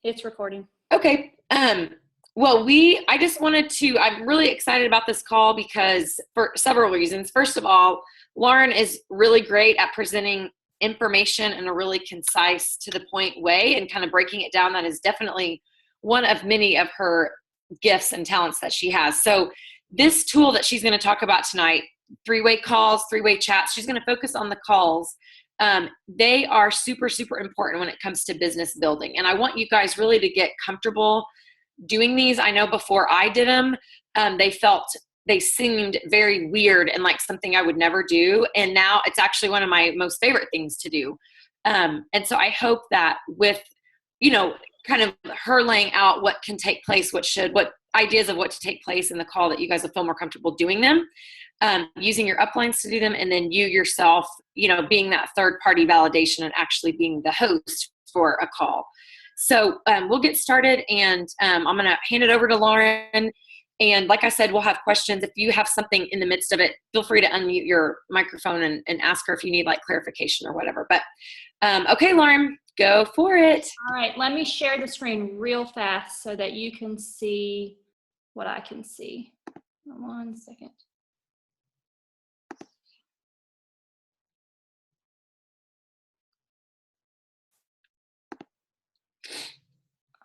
It's recording. Okay. Well, I just wanted to, I'm really excited about this call because for several reasons. First of all, Lauren is really great at presenting information in a really concise, to the point way and kind of breaking it down. That is definitely one of many of her gifts and talents that she has. So this tool that she's going to talk about tonight, three-way calls, three-way chats, she's going to focus on the calls. They are super, super important when it comes to business building. And I want you guys really to get comfortable doing these. I know before I did them, they seemed very weird and like something I would never do. And now it's actually one of my most favorite things to do. And so I hope that with, kind of her laying out what can take place, what ideas of what to take place in the call, that you guys will feel more comfortable doing them, using your uplines to do them. And then you yourself, being that third party validation and actually being the host for a call. So we'll get started, and I'm going to hand it over to Lauren. And like I said, we'll have questions. If you have something in the midst of it, feel free to unmute your microphone and ask her if you need like clarification or whatever. But okay, Lauren, go for it. All right, let me share the screen real fast so that you can see what I can see. 1 second.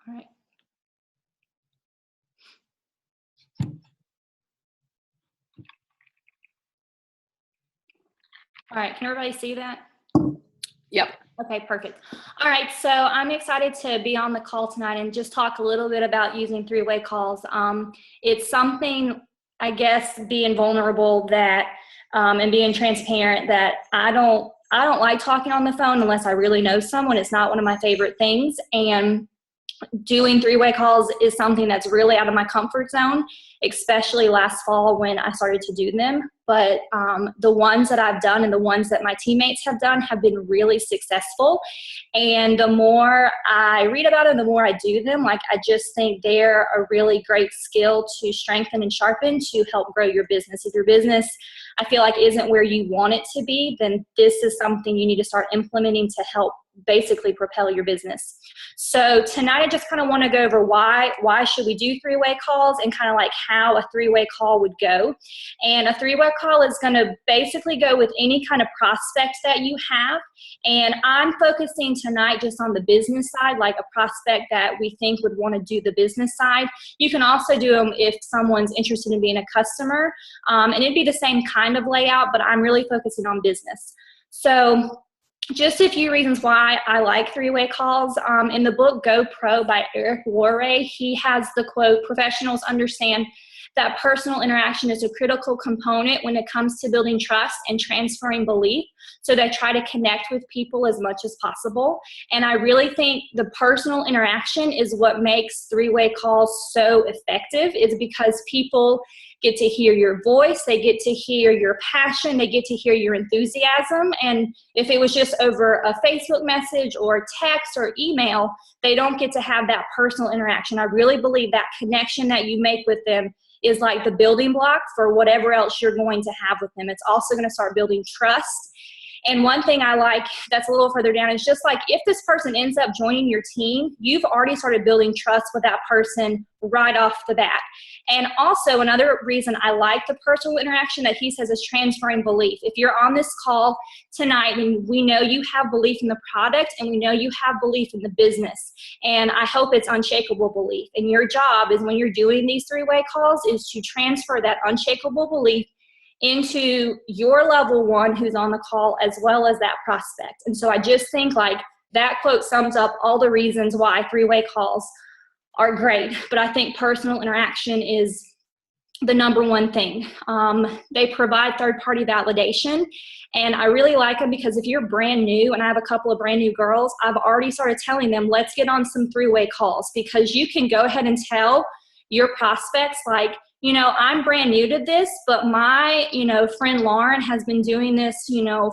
All right. All right, can everybody see that? Yep. Okay, perfect. All right, so I'm excited to be on the call tonight and just talk a little bit about using three-way calls. It's something, I guess, being vulnerable and being transparent, that I don't like talking on the phone unless I really know someone. It's not one of my favorite things, and doing three-way calls is something that's really out of my comfort zone, especially last fall when I started to do them. But the ones that I've done and the ones that my teammates have done have been really successful. And the more I read about them, the more I do them. Like, I just think they're a really great skill to strengthen and sharpen to help grow your business. If your business, I feel like, isn't where you want it to be, then this is something you need to start implementing to help basically propel your business. So tonight I just kind of want to go over why should we do three-way calls, and kind of like how a three-way call would go. And a three-way call is going to basically go with any kind of prospect that you have. And I'm focusing tonight just on the business side, like a prospect that we think would want to do the business side. You can also do them if someone's interested in being a customer, and it'd be the same kind of layout, but I'm really focusing on business. So just a few reasons why I like three-way calls. In the book Go Pro by Eric Worre, he has the quote, "Professionals understand that personal interaction is a critical component when it comes to building trust and transferring belief. So they try to connect with people as much as possible." And I really think the personal interaction is what makes three-way calls so effective, is because people get to hear your voice, they get to hear your passion, they get to hear your enthusiasm. And if it was just over a Facebook message or text or email, they don't get to have that personal interaction. I really believe that connection that you make with them is like the building block for whatever else you're going to have with them. It's also going to start building trust. And one thing I like that's a little further down is just like, if this person ends up joining your team, you've already started building trust with that person right off the bat. And also another reason I like the personal interaction that he says is transferring belief. If you're on this call tonight, and we know you have belief in the product, and we know you have belief in the business, and I hope it's unshakable belief. And your job is, when you're doing these three-way calls, is to transfer that unshakable belief into your level one who's on the call, as well as that prospect. And so I just think like that quote sums up all the reasons why three-way calls are great. But I think personal interaction is the number one thing. They provide third-party validation, and I really like them because if you're brand new, and I have a couple of brand new girls, I've already started telling them, let's get on some three-way calls, because you can go ahead and tell your prospects, like, I'm brand new to this, but my, friend Lauren has been doing this,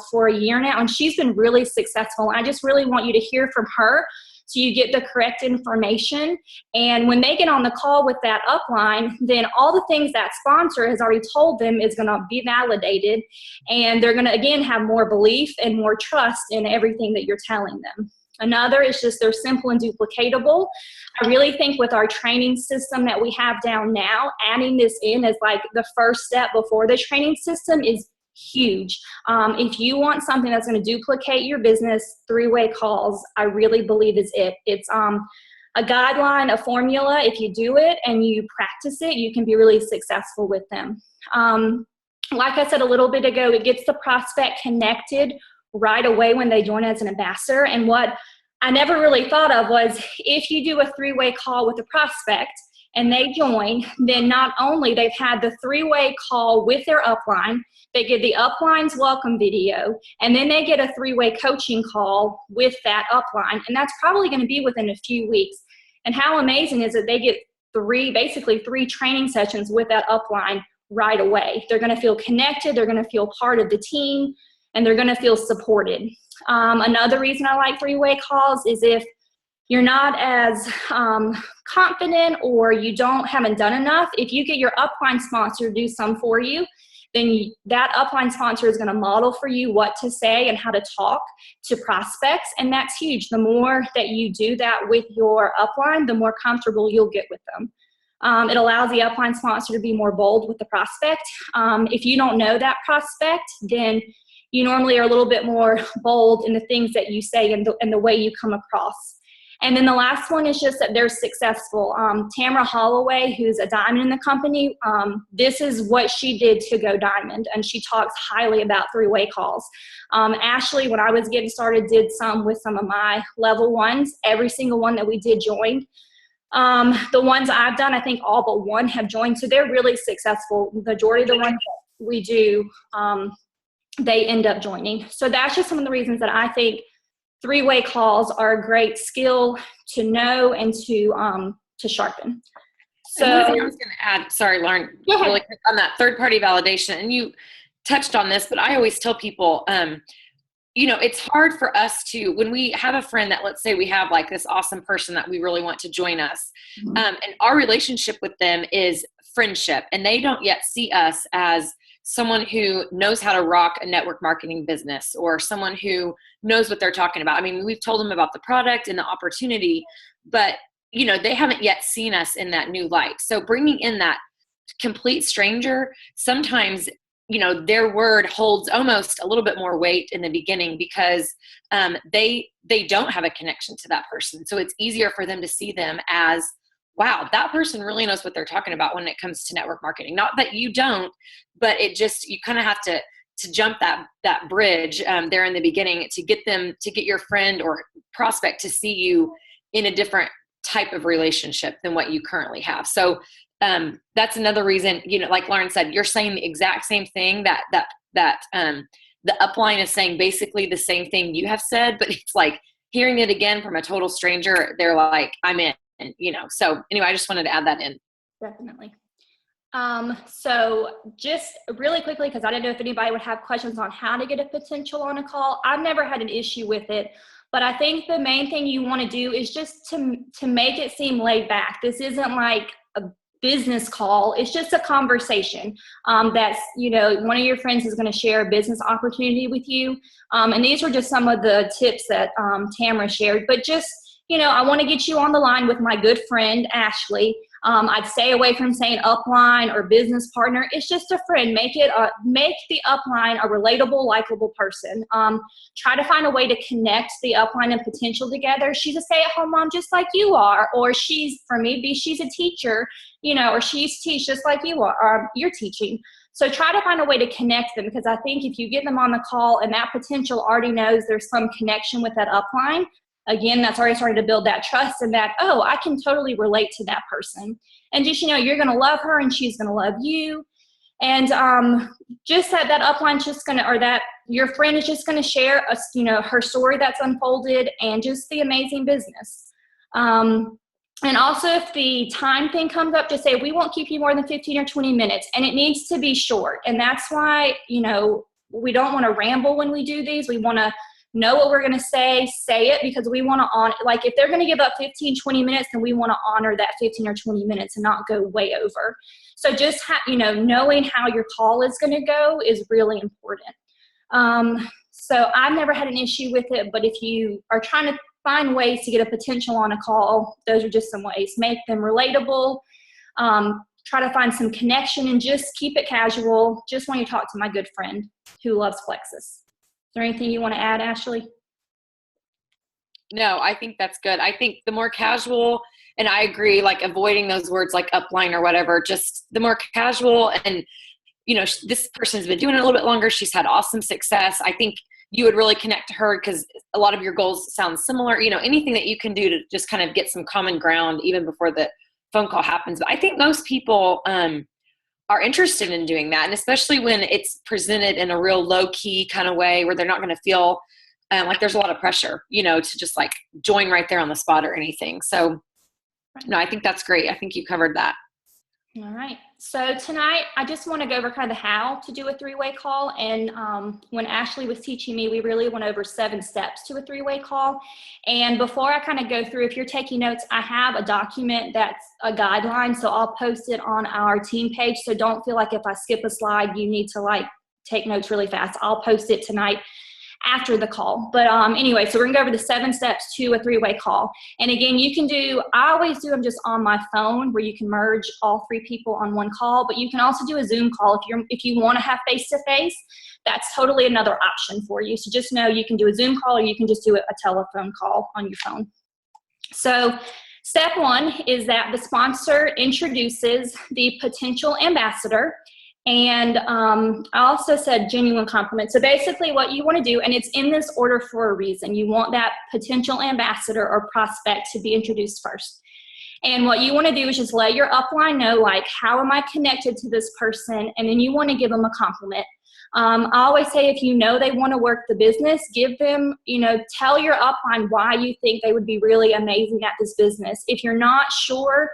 for a year now, and she's been really successful. I just really want you to hear from her so you get the correct information. And when they get on the call with that upline, then all the things that sponsor has already told them is going to be validated, and they're going to, again, have more belief and more trust in everything that you're telling them. Another is just they're simple and duplicatable. I really think with our training system that we have down now, adding this in as like the first step before the training system is huge. If you want something that's going to duplicate your business, three-way calls, I really believe is it. It's a guideline, a formula. If you do it and you practice it, you can be really successful with them. Like I said a little bit ago, it gets the prospect connected right away when they join as an ambassador. And what I never really thought of was if you do a three-way call with a prospect and they join, then not only they've had the three-way call with their upline, they get the upline's welcome video, and then they get a three-way coaching call with that upline, and that's probably going to be within a few weeks. And how amazing is it they get basically three training sessions with that upline right away. They're going to feel connected, they're going to feel part of the team, and they're going to feel supported. Another reason I like three-way calls is if you're not as confident or you haven't done enough, if you get your upline sponsor to do some for you, then that upline sponsor is going to model for you what to say and how to talk to prospects, and that's huge. The more that you do that with your upline, the more comfortable you'll get with them. It allows the upline sponsor to be more bold with the prospect. If you don't know that prospect, then you normally are a little bit more bold in the things that you say and the way you come across. And then the last one is just that they're successful. Tamara Holloway, who's a diamond in the company, this is what she did to go diamond, and she talks highly about three-way calls. Ashley, when I was getting started, did some with some of my level ones. Every single one that we did joined. The ones I've done, I think all but one have joined, so they're really successful. The majority of the ones that we do, they end up joining. So that's just some of the reasons that I think three-way calls are a great skill to know and to sharpen. So I was going to add, sorry, Lauren, really quick on that third-party validation, and you touched on this, but I always tell people, it's hard for us to, when we have a friend that, let's say we have like this awesome person that we really want to join us, and our relationship with them is friendship, and they don't yet see us as someone who knows how to rock a network marketing business or someone who knows what they're talking about. I mean, we've told them about the product and the opportunity, but they haven't yet seen us in that new light. So bringing in that complete stranger, sometimes, their word holds almost a little bit more weight in the beginning because they don't have a connection to that person. So it's easier for them to see them as, wow, that person really knows what they're talking about when it comes to network marketing. Not that you don't, but you kind of have to jump that bridge there in the beginning to get your friend or prospect to see you in a different type of relationship than what you currently have. So that's another reason, like Lauren said, you're saying the exact same thing that the upline is saying basically the same thing you have said, but it's like hearing it again from a total stranger. They're like, I'm in. And, so anyway, I just wanted to add that in. Definitely. So just really quickly, because I didn't know if anybody would have questions on how to get a potential on a call. I've never had an issue with it, but I think the main thing you want to do is just to make it seem laid back. This isn't like a business call. It's just a conversation. That's, one of your friends is going to share a business opportunity with you. And these were just some of the tips that Tamara shared, but just, I want to get you on the line with my good friend, Ashley. I'd stay away from saying upline or business partner. It's just a friend. Make the upline a relatable, likable person. Try to find a way to connect the upline and potential together. She's a stay-at-home mom just like you are, or she's a teacher, or she used to teach just like you are, or you're teaching. So try to find a way to connect them, because I think if you get them on the call and that potential already knows there's some connection with that upline, again, that's already starting to build that trust and that, oh, I can totally relate to that person. And just, you're going to love her and she's going to love you. And just that upline's just going to, or that your friend is just going to share, her story that's unfolded and just the amazing business. And also if the time thing comes up, just say, we won't keep you more than 15 or 20 minutes. And it needs to be short. And that's why, we don't want to ramble when we do these. We want to know what we're going to say it, because we want to honor, like if they're going to give up 15, 20 minutes, then we want to honor that 15 or 20 minutes and not go way over. So just, knowing how your call is going to go is really important. So I've never had an issue with it, but if you are trying to find ways to get a potential on a call. Those are just some ways. Make them relatable. Try to find some connection and just keep it casual. Just when you talk to my good friend who loves Plexus. Is there anything you want to add, Ashley? No, I think that's good. I think the more casual, and I agree, like avoiding those words like upline or whatever, just the more casual and, you know, this person's been doing it a little bit longer. She's had awesome success. I think you would really connect to her because a lot of your goals sound similar. You know, anything that you can do to just kind of get some common ground even before the phone call happens. But I think most people are interested in doing that. And especially when it's presented in a real low key kind of way where they're not going to feel like there's a lot of pressure, you know, to just like join right there on the spot or anything. So no, I think that's great. I think you covered that. All right. So tonight, I just want to go over kind of how to do a three-way call. And when Ashley was teaching me, we really went over 7 steps to a three-way call. And before I kind of go through, if you're taking notes, I have a document that's a guideline. So I'll post it on our team page. So don't feel like if I skip a slide, you need to like take notes really fast. I'll post it tonight after the call. But anyway, so we're gonna go over the 7 steps to a three-way call. And again, you can do, I always do them just on my phone where you can merge all 3 people on one call, but you can also do a Zoom call if you wanna have face-to-face. That's totally another option for you. So just know you can do a Zoom call or you can just do a telephone call on your phone. So step 1 is that the sponsor introduces the potential ambassador. And I also said genuine compliment. So basically what you want to do, and it's in this order for a reason, you want that potential ambassador or prospect to be introduced first. And what you want to do is just let your upline know, like, how am I connected to this person? And then you want to give them a compliment. I always say if you know they want to work the business, give them, you know, tell your upline why you think they would be really amazing at this business. If you're not sure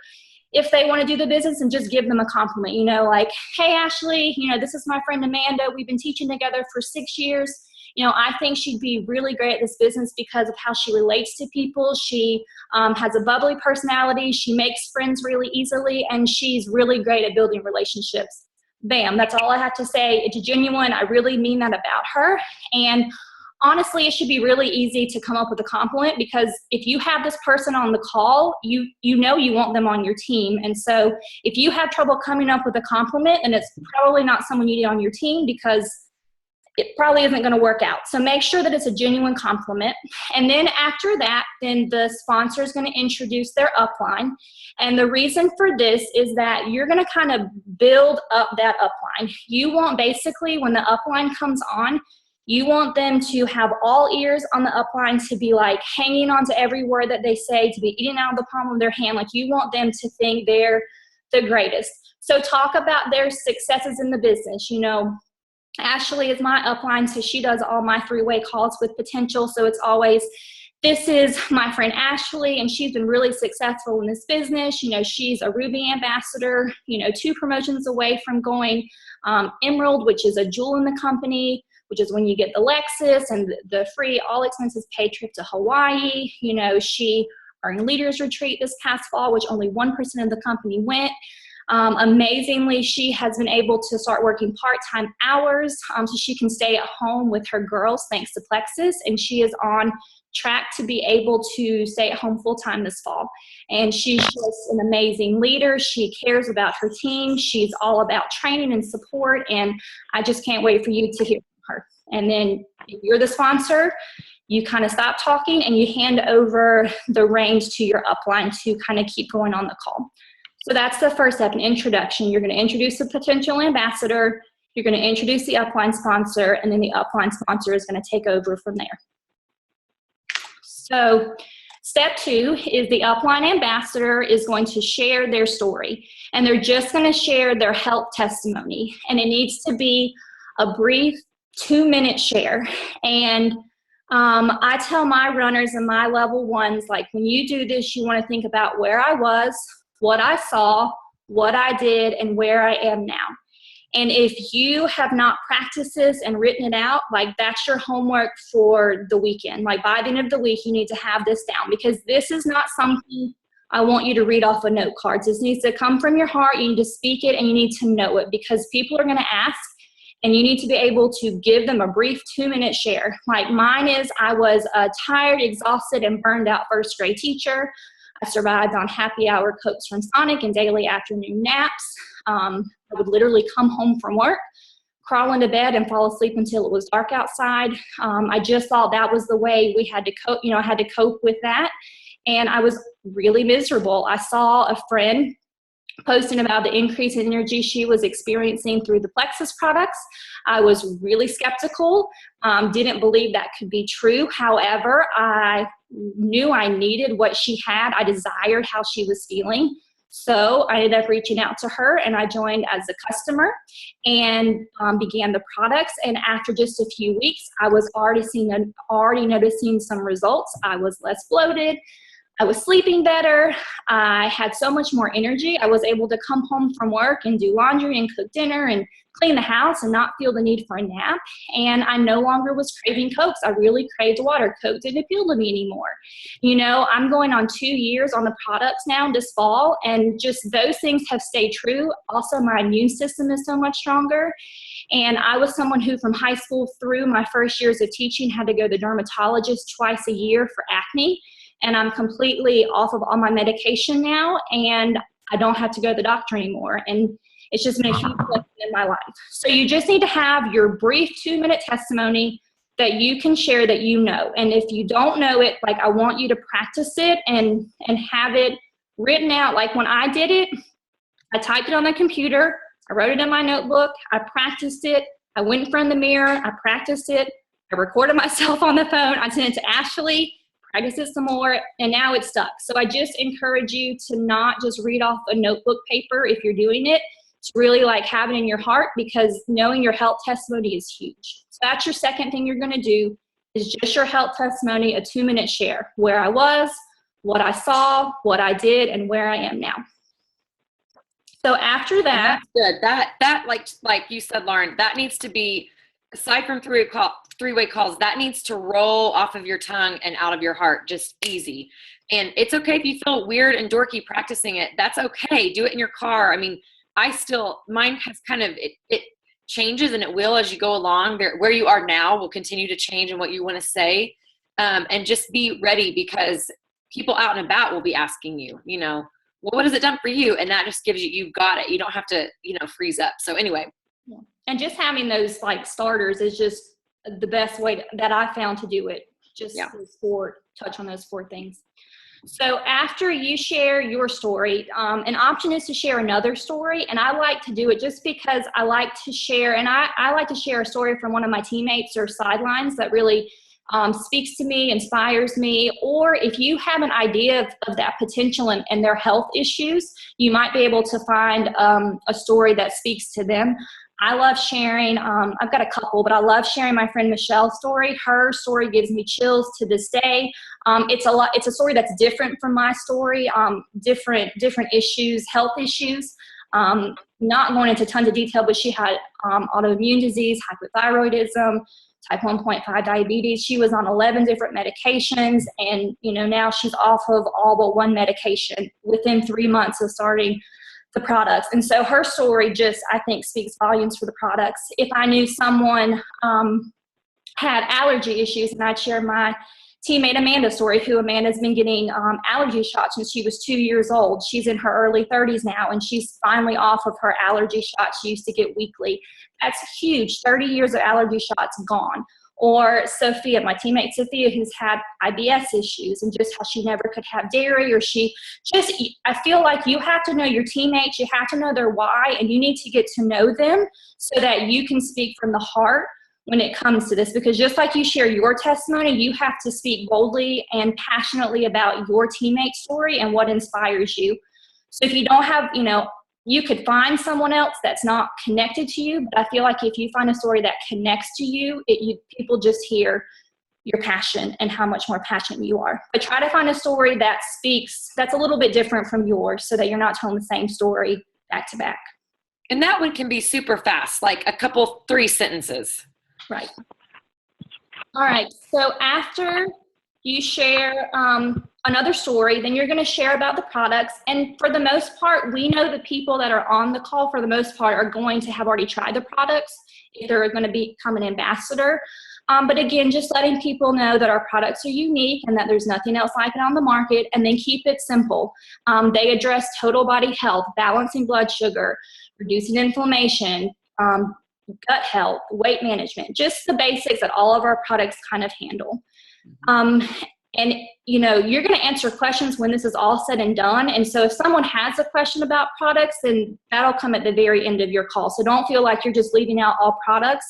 if they want to do the business, and just give them a compliment, you know, like, hey, Ashley, you know, this is my friend Amanda. We've been teaching together for 6 years. You know, I think she'd be really great at this business because of how she relates to people. She has a bubbly personality. She makes friends really easily, and she's really great at building relationships. Bam, that's all I have to say. It's genuine. I really mean that about her. And honestly, it should be really easy to come up with a compliment, because if you have this person on the call, you know you want them on your team. And so if you have trouble coming up with a compliment, then it's probably not someone you need on your team, because it probably isn't going to work out. So make sure that it's a genuine compliment. And then after that, then the sponsor is going to introduce their upline. And the reason for this is that you're going to kind of build up that upline. You want, basically, when the upline comes on, you want them to have all ears on the upline, to be like hanging on to every word that they say, to be eating out of the palm of their hand. Like, you want them to think they're the greatest. So talk about their successes in the business. You know, Ashley is my upline, so she does all my three-way calls with potential. So it's always, this is my friend Ashley, and she's been really successful in this business. You know, she's a Ruby ambassador, you know, 2 promotions away from going Emerald, which is a jewel in the company, which is when you get the Lexus and the free all expenses paid trip to Hawaii. You know, she earned Leaders Retreat this past fall, which only 1% of the company went. Amazingly, she has been able to start working part-time hours so she can stay at home with her girls thanks to Plexus, and she is on track to be able to stay at home full-time this fall. And she's just an amazing leader. She cares about her team. She's all about training and support, and I just can't wait for you to hear from her. And then if you're the sponsor, you kind of stop talking and you hand over the reins to your upline to kind of keep going on the call. So that's the first step, an introduction. You're going to introduce the potential ambassador, you're going to introduce the upline sponsor, and then the upline sponsor is going to take over from there. So step 2 is the upline ambassador is going to share their story, and they're just going to share their help testimony, and it needs to be a brief 2-minute share. And I tell my runners and my level 1s, like, when you do this, you want to think about where I was, what I saw, what I did, and where I am now. And if you have not practiced this and written it out, like, that's your homework for the weekend. Like, by the end of the week, you need to have this down, because this is not something I want you to read off of note cards. This needs to come from your heart. You need to speak it, and you need to know it, because people are going to ask, and you need to be able to give them a brief 2-minute share. Like mine is, I was a tired, exhausted, and burned out first grade teacher. I survived on happy hour Cokes from Sonic and daily afternoon naps. I would literally come home from work, crawl into bed, and fall asleep until it was dark outside. I just thought that was the way we had to cope. I had to cope with that. And I was really miserable. I saw a friend posting about the increase in energy she was experiencing through the Plexus products. I was really skeptical, didn't believe that could be true. However, I knew I needed what she had. I desired how she was feeling. So I ended up reaching out to her, and I joined as a customer and began the products. And after just a few weeks, I was already noticing some results. I was less bloated. I was sleeping better. I had so much more energy. I was able to come home from work and do laundry and cook dinner and clean the house and not feel the need for a nap. And I no longer was craving Cokes. I really craved water. Coke didn't appeal to me anymore. I'm going on 2 years on the products now this fall, and just those things have stayed true. Also, my immune system is so much stronger. And I was someone who from high school through my first years of teaching had to go to the dermatologist twice a year for acne. And I'm completely off of all my medication now, and I don't have to go to the doctor anymore. And it's just been a huge blessing in my life. So you just need to have your brief 2-minute testimony that you can share that you know. And if you don't know it, like I want you to practice it and have it written out. Like when I did it, I typed it on the computer, I wrote it in my notebook, I practiced it, I went in front of the mirror, I practiced it, I recorded myself on the phone, I sent it to Ashley, practice it some more, and now it's stuck. So I just encourage you to not just read off a notebook paper if you're doing it, to really like have it in your heart, because knowing your health testimony is huge. So that's your second thing you're gonna do, is just your health testimony, a 2-minute share, where I was, what I saw, what I did, and where I am now. So after that. And that's good. That like you said, Lauren, that needs to be, aside from three-way calls, that needs to roll off of your tongue and out of your heart, just easy. And it's okay if you feel weird and dorky practicing it. That's okay. Do it in your car. I mean, mine has kind of, it changes, and it will as you go along. Where you are now will continue to change in what you want to say. And just be ready, because people out and about will be asking you, well, what has it done for you? And that just gives you got it. You don't have to, freeze up. So anyway. Yeah. And just having those like starters is just the best way that I found to do it. Just touch on those 4 things. So after you share your story, an option is to share another story. And I like to do it just because I like to share, and I like to share a story from one of my teammates or sidelines that really speaks to me, inspires me. Or if you have an idea of that potential and their health issues, you might be able to find a story that speaks to them. I love sharing, I've got a couple, but I love sharing my friend Michelle's story. Her story gives me chills to this day. It's a story that's different from my story, different issues, health issues. Not going into tons of detail, but she had autoimmune disease, hypothyroidism, type 1.5 diabetes. She was on 11 different medications, and now she's off of all but one medication within 3 months of starting the products. And so her story just, I think, speaks volumes for the products. If I knew someone had allergy issues, and I'd share my teammate Amanda's story, who Amanda's been getting allergy shots since she was 2 years old. She's in her early 30s now, and she's finally off of her allergy shots she used to get weekly. That's huge. 30 years of allergy shots gone. Or Sophia, my teammate Sophia, who's had IBS issues, and just how she never could have dairy, or I feel like you have to know your teammates, you have to know their why, and you need to get to know them so that you can speak from the heart when it comes to this. Because just like you share your testimony, you have to speak boldly and passionately about your teammate's story and what inspires you. So if you don't have, you could find someone else that's not connected to you, but I feel like if you find a story that connects to you, people just hear your passion and how much more passionate you are. But try to find a story that's a little bit different from yours, so that you're not telling the same story back to back. And that one can be super fast, like a couple, 3 sentences. Right. All right. So after you share another story, then you're going to share about the products. And for the most part, we know the people that are on the call, for the most part, are going to have already tried the products if they're going to become an ambassador. But again, just letting people know that our products are unique and that there's nothing else like it on the market, and then keep it simple. They address total body health, balancing blood sugar, reducing inflammation, gut health, weight management, just the basics that all of our products kind of handle. And you know, you're going to answer questions when this is all said and done. And so if someone has a question about products, then that'll come at the very end of your call. So don't feel like you're just leaving out all products.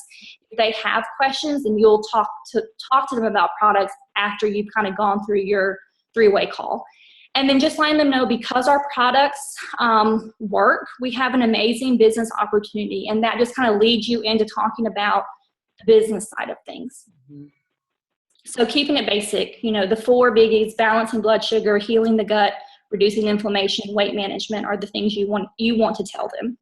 If they have questions, then you'll talk to them about products after you've kind of gone through your three-way call. And then just letting them know, because our products work, we have an amazing business opportunity. And that just kind of leads you into talking about the business side of things. Mm-hmm. So keeping it basic, you know, the 4 biggies: balancing blood sugar, healing the gut, reducing inflammation, weight management, are the things you want to tell them.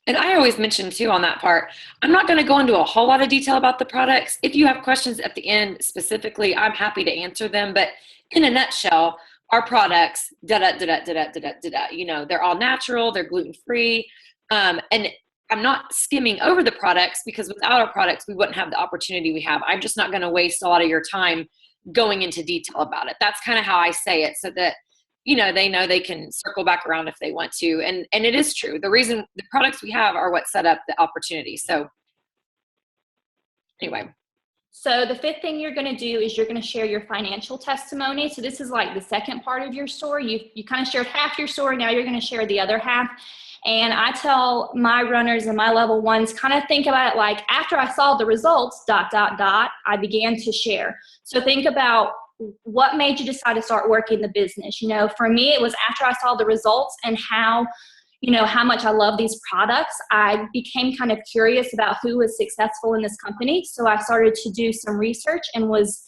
And I always mention too on that part, I'm not going to go into a whole lot of detail about the products. If you have questions at the end specifically, I'm happy to answer them. But in a nutshell, our products, you know, they're all natural, they're gluten-free. And I'm not skimming over the products, because without our products, we wouldn't have the opportunity we have. I'm just not going to waste a lot of your time going into detail about it. That's kind of how I say it, so that, you know they can circle back around if they want to. And it is true. The reason the products we have are what set up the opportunity. So anyway. So the 5th thing you're going to do is you're going to share your financial testimony. So this is like the second part of your story. You kind of shared half your story. Now you're going to share the other half. And I tell my runners and my level ones, kind of think about it like, after I saw the results, ... I began to share. So think about what made you decide to start working the business. You know, for me, it was after I saw the results and how much I love these products. I became kind of curious about who was successful in this company. So I started to do some research and was,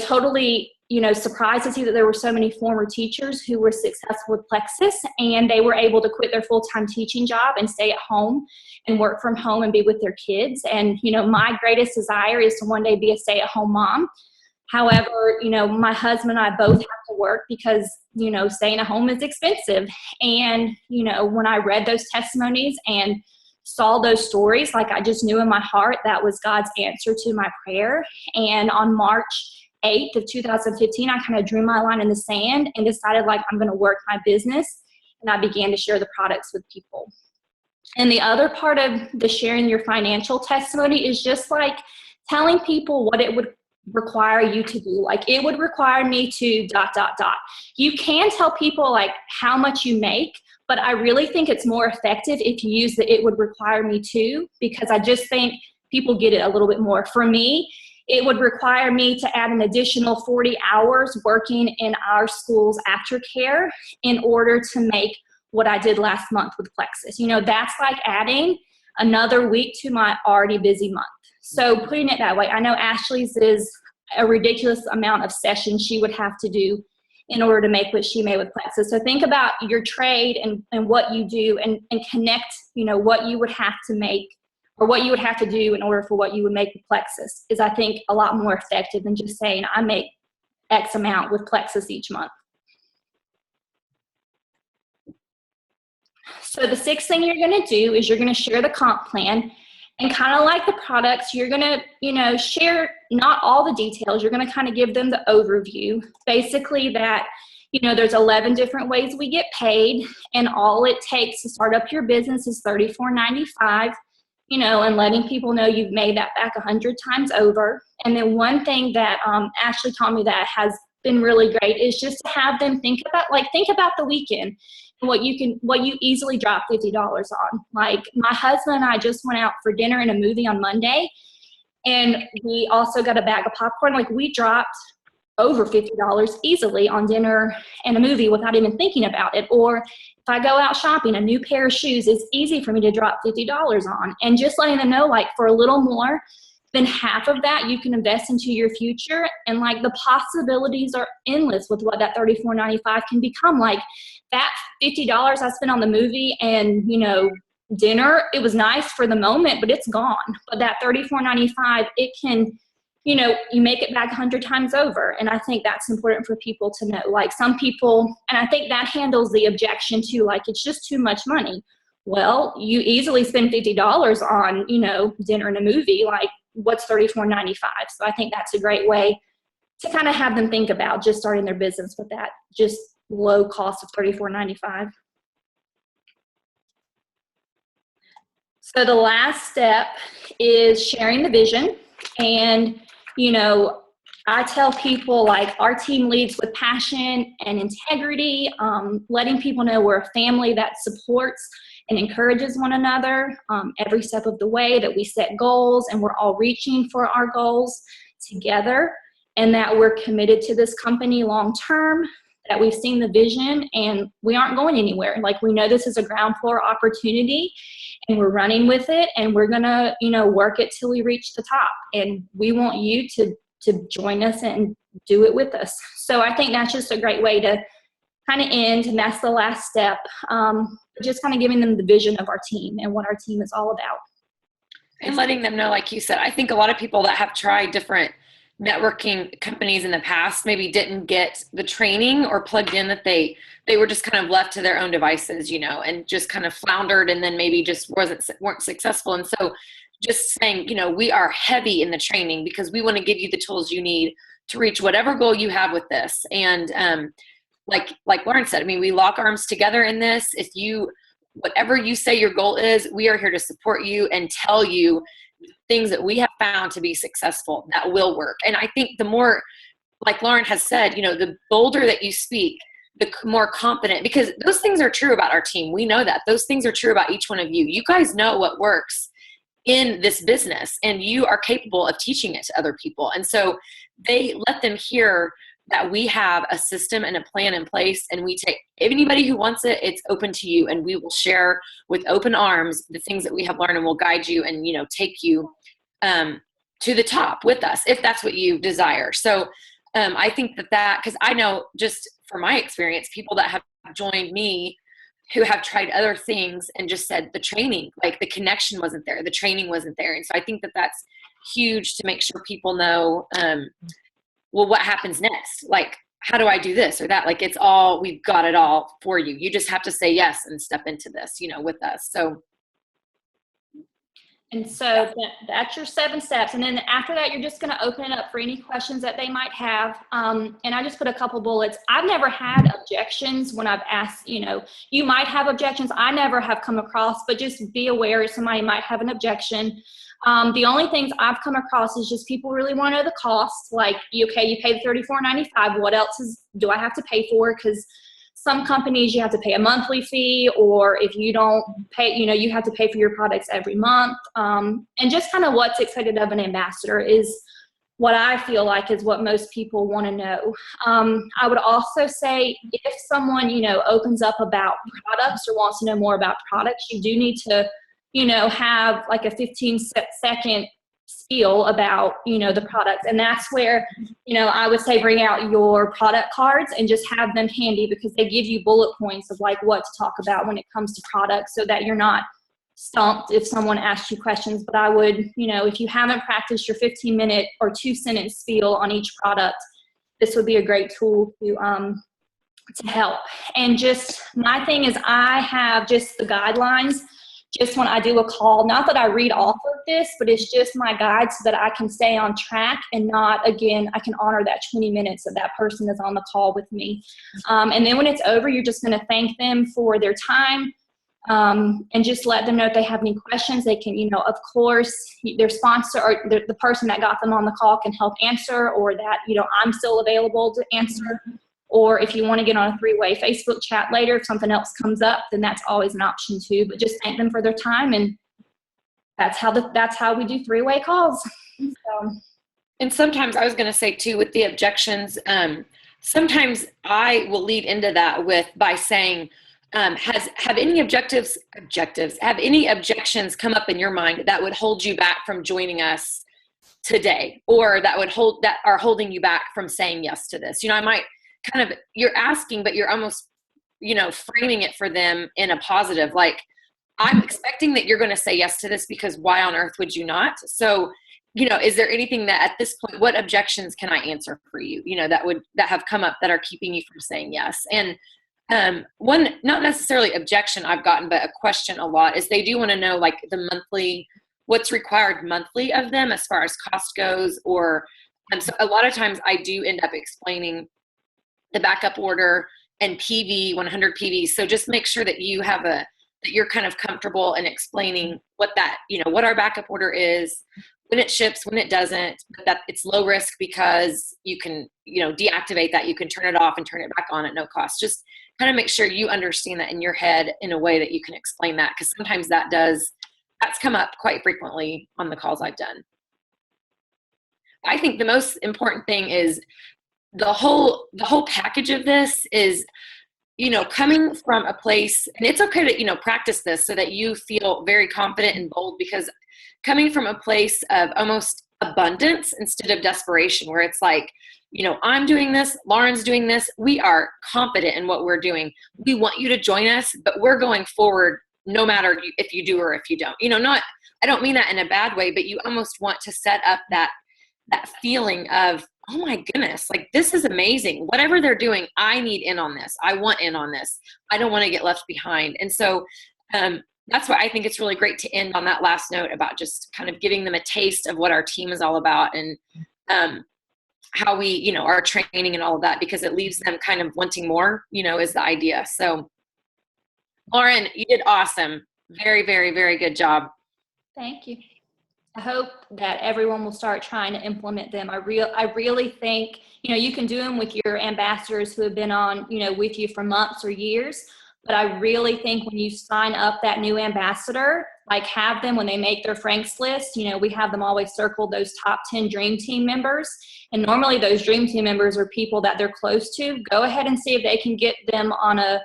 totally, surprised to see that there were so many former teachers who were successful with Plexus, and they were able to quit their full-time teaching job and stay at home and work from home and be with their kids. And, my greatest desire is to one day be a stay-at-home mom. However, my husband and I both have to work because, staying at home is expensive. And, when I read those testimonies and saw those stories, like, I just knew in my heart that was God's answer to my prayer. And on March 8th of 2015, I kind of drew my line in the sand and decided, like, I'm going to work my business. And I began to share the products with people. And the other part of the sharing your financial testimony is just like telling people what it would require you to do. Like, it would require me to ... You can tell people like how much you make, but I really think it's more effective if you use the "it would require me to," because I just think people get it a little bit more. For me, it would require me to add an additional 40 hours working in our school's aftercare in order to make what I did last month with Plexus. That's like adding another week to my already busy month. So putting it that way, I know Ashley's is a ridiculous amount of sessions she would have to do in order to make what she made with Plexus. So think about your trade and what you do, and connect, what you would have to make, or what you would have to do in order for what you would make with Plexus is, I think, a lot more effective than just saying I make X amount with Plexus each month. So the 6th thing you're going to do is you're going to share the comp plan. And kind of like the products, you're going to, share not all the details. You're going to kind of give them the overview. Basically that, there's 11 different ways we get paid, and all it takes to start up your business is $34.95, and letting people know you've made that back 100 times over. And then one thing that Ashley taught me that has been really great is just to have them think about the weekend. What you easily drop $50 on. Like, my husband and I just went out for dinner and a movie on Monday, and we also got a bag of popcorn. Like, we dropped over $50 easily on dinner and a movie without even thinking about it. Or if I go out shopping, a new pair of shoes, it's easy for me to drop $50 on. And just letting them know, like, for a little more than half of that you can invest into your future, and like, the possibilities are endless with what that $34.95 can become. Like, that $50 I spent on the movie and dinner, it was nice for the moment, but it's gone. But that $34.95, it can you make it back 100 times over. And I think that's important for people to know. Like some people, and I think that handles the objection too, like it's just too much money. Well, you easily spend $50 on, dinner and a movie. Like what's $34.95? So I think that's a great way to kind of have them think about just starting their business with that just low cost of $34.95. So the last step is sharing the vision. And, I tell people like our team leads with passion and integrity, letting people know we're a family that supports and encourages one another every step of the way, that we set goals and we're all reaching for our goals together, and that we're committed to this company long term, that we've seen the vision and we aren't going anywhere. Like we know this is a ground floor opportunity and we're running with it, and we're gonna, work it till we reach the top. And we want you to join us and do it with us. So I think that's just a great way to kind of end, and that's the last step. Just kind of giving them the vision of our team and what our team is all about. And letting them know, like you said, I think a lot of people that have tried different networking companies in the past maybe didn't get the training or plugged in, that they were just kind of left to their own devices, and just kind of floundered, and then maybe just weren't successful. And so just saying, we are heavy in the training because we want to give you the tools you need to reach whatever goal you have with this. And like Lauren said, we lock arms together in this. Whatever you say your goal is, we are here to support you and tell you things that we have found to be successful that will work. And I think the more, like Lauren has said, the bolder that you speak, the more confident, because those things are true about our team. We know that those things are true about each one of you. You guys know what works in this business, and you are capable of teaching it to other people. And so they let them hear that we have a system and a plan in place, and we take anybody who wants it, it's open to you, and we will share with open arms the things that we have learned, and we'll guide you and, take you to the top with us, if that's what you desire. So I think that, because I know just from my experience, people that have joined me who have tried other things and just said the training, like the connection wasn't there, the training wasn't there. And so I think that that's huge to make sure people know, well, what happens next? Like, how do I do this or that? Like, we've got it all for you. You just have to say yes and step into this, with us. And so that's your 7 steps. And then after that, you're just going to open it up for any questions that they might have. And I just put a couple bullets. I've never had objections when I've asked, you might have objections. I never have come across, but just be aware somebody might have an objection. The only things I've come across is just people really want to know the cost. Like, you pay the $34.95. What else do I have to pay for? Because some companies you have to pay a monthly fee, or if you don't pay, you have to pay for your products every month. And just kind of what's expected of an ambassador is what I feel like is what most people want to know. I would also say if someone, opens up about products or wants to know more about products, you do need to, have like a 15-second spiel about, the products. And that's where, I would say bring out your product cards and just have them handy, because they give you bullet points of like what to talk about when it comes to products, so that you're not stumped if someone asks you questions. But I would, if you haven't practiced your 15-minute or 2-sentence spiel on each product, this would be a great tool to help. And just my thing is, I have just the guidelines just when I do a call, not that I read off of this, but it's just my guide so that I can stay on track and not, again, I can honor that 20 minutes that that person is on the call with me. And then when it's over, you're just going to thank them for their time, and just let them know if they have any questions. They can, of course, their sponsor or the person that got them on the call can help answer, or that, I'm still available to answer. Or if you want to get on a 3-way Facebook chat later, if something else comes up, then that's always an option too. But just thank them for their time, and that's how we do 3-way calls. So. And sometimes I was going to say too, with the objections, sometimes I will lead into that by saying, have any objections come up in your mind that would hold you back from joining us today, or that are holding you back from saying yes to this? I might kind of, you're asking, but you're almost, framing it for them in a positive, like, I'm expecting that you're going to say yes to this, because why on earth would you not? So is there anything that at this point, what objections can I answer for you, that have come up that are keeping you from saying yes? And one, not necessarily objection I've gotten, but a question a lot is they do want to know like the monthly, what's required monthly of them as far as cost goes, or so a lot of times I do end up explaining the backup order and PV, 100 PV. So just make sure that you have that you're kind of comfortable in explaining what that, what our backup order is, when it ships, when it doesn't, but that it's low risk because you can, deactivate that. You can turn it off and turn it back on at no cost. Just kind of make sure you understand that in your head in a way that you can explain that. Because sometimes that's come up quite frequently on the calls I've done. I think the most important thing is the whole package of this is, coming from a place, and it's okay to, practice this so that you feel very confident and bold, because coming from a place of almost abundance instead of desperation, where it's like, I'm doing this, Lauren's doing this, we are confident in what we're doing. We want you to join us, but we're going forward no matter if you do or if you don't. I don't mean that in a bad way, but you almost want to set up that feeling of, oh my goodness, like this is amazing. Whatever they're doing, I need in on this. I want in on this. I don't want to get left behind. And so that's why I think it's really great to end on that last note about just kind of giving them a taste of what our team is all about, and how we, our training and all of that, because it leaves them kind of wanting more, is the idea. So Lauren, you did awesome. Very, very, very good job. Thank you. I hope that everyone will start trying to implement them. I really think, you can do them with your ambassadors who have been on, with you for months or years. But I really think when you sign up that new ambassador, like have them when they make their Franks list, we have them always circled those top 10 dream team members. And normally those dream team members are people that they're close to. Go ahead and see if they can get them on a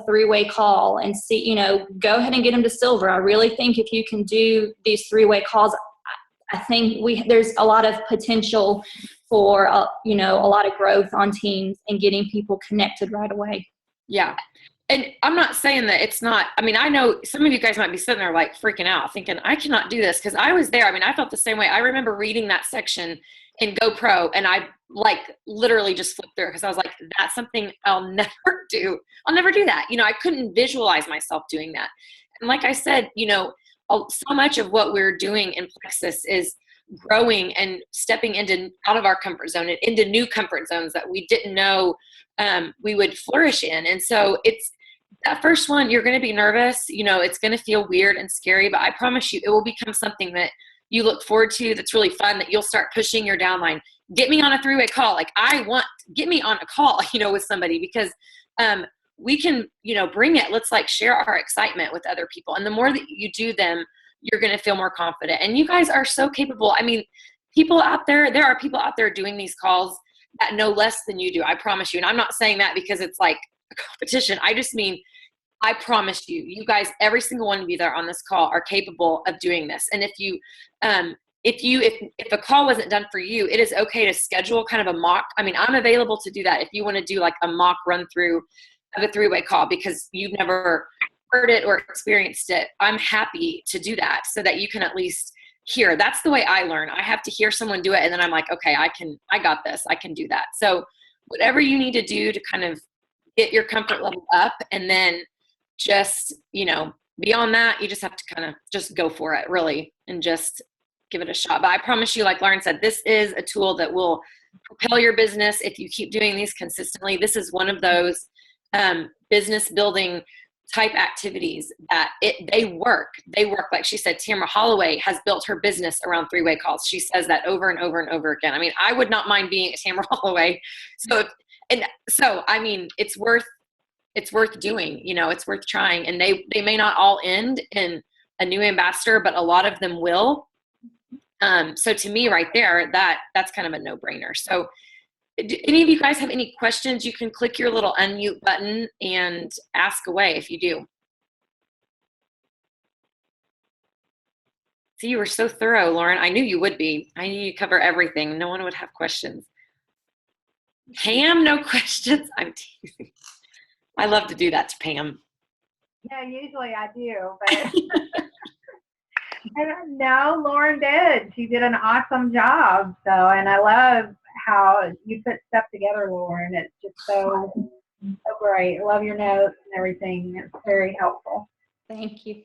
three-way call and see, go ahead and get them to silver. I really think if you can do these three-way calls, I think there's a lot of potential for, a lot of growth on teams and getting people connected right away. Yeah. And I'm not saying that it's not, I know some of you guys might be sitting there like freaking out thinking, I cannot do this, because I was there. I felt the same way. I remember reading that section in GoPro, and I like literally just flipped through, because I was like, that's something I'll never do. I'll never do that. I couldn't visualize myself doing that. And like I said, so much of what we're doing in Plexus is growing and stepping out of our comfort zone and into new comfort zones that we didn't know we would flourish in. And so it's that first one, you're going to be nervous, it's going to feel weird and scary, but I promise you it will become something that you look forward to, that's really fun, that you'll start pushing your downline. Get me on a three-way call. Like get me on a call, with somebody, because we can, bring it. Let's like share our excitement with other people. And the more that you do them, you're going to feel more confident. And you guys are so capable. There are people out there doing these calls that know less than you do. I promise you. And I'm not saying that because it's like a competition. I just mean, I promise you, you guys, every single one of you that are on this call are capable of doing this. And if a call wasn't done for you, it is okay to schedule kind of a mock. I'm available to do that if you want to do like a mock run through of a three-way call because you've never heard it or experienced it. I'm happy to do that so that you can at least hear. That's the way I learn. I have to hear someone do it, and then I'm like, okay, I got this. I can do that. So whatever you need to do to kind of get your comfort level up, and then just, beyond that, you just have to kind of just go for it, really, and just give it a shot. But I promise you, like Lauren said, this is a tool that will propel your business if you keep doing these consistently. This is one of those business building type activities that they work. Like she said, Tamara Holloway has built her business around three-way calls. She says that over and over and over again. I would not mind being a Tamara Holloway. So it's worth doing, it's worth trying. And they may not all end in a new ambassador, but a lot of them will. So to me right there, that's kind of a no-brainer. So do any of you guys have any questions? You can click your little unmute button and ask away if you do. See, you were so thorough, Lauren. I knew you would be. I knew you cover everything. No one would have questions. Pam, no questions? I'm teasing. I love to do that to Pam. Yeah, usually I do, but No, Lauren did. She did an awesome job. So, and I love how you put stuff together, Lauren. It's just so great. I love your notes and everything. It's very helpful. Thank you.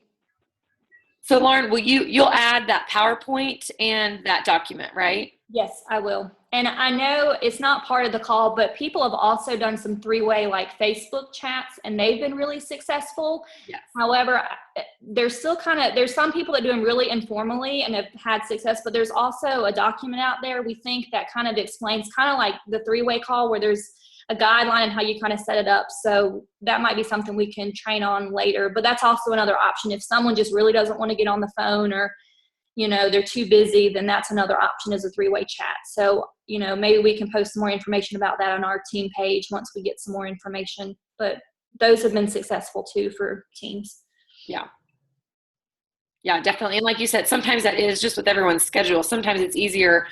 So Lauren, you'll add that PowerPoint and that document, right? Yes, I will. And I know it's not part of the call, but people have also done some three-way like Facebook chats, and they've been really successful. Yes. However, there's still there's some people that do them really informally and have had success, but there's also a document out there we think that kind of explains kind of like the three-way call where there's a guideline and how you kind of set it up. So that might be something we can train on later, but that's also another option. If someone just really doesn't want to get on the phone, or they're too busy, then that's another option, is a three-way chat. So, maybe we can post some more information about that on our team page once we get some more information, but those have been successful too for teams. Yeah. Yeah, definitely. And like you said, sometimes that is just with everyone's schedule. Sometimes it's easier,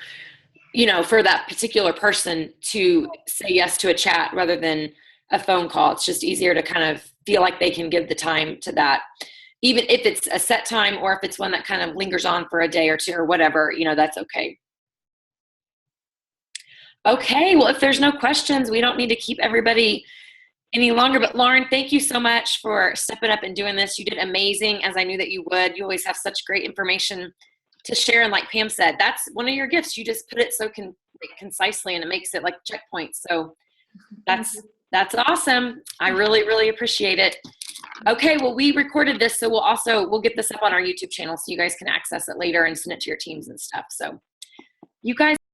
for that particular person to say yes to a chat rather than a phone call. It's just easier to kind of feel like they can give the time to that. Even if it's a set time or if it's one that kind of lingers on for a day or two or whatever, that's okay. Okay, well, if there's no questions, we don't need to keep everybody any longer. But Lauren, thank you so much for stepping up and doing this. You did amazing, as I knew that you would. You always have such great information to share. And like Pam said, that's one of your gifts. You just put it so concisely, and it makes it like checkpoints. So that's awesome. I really, really appreciate it. Okay, well, we recorded this, so we'll get this up on our YouTube channel so you guys can access it later and send it to your teams and stuff. So you guys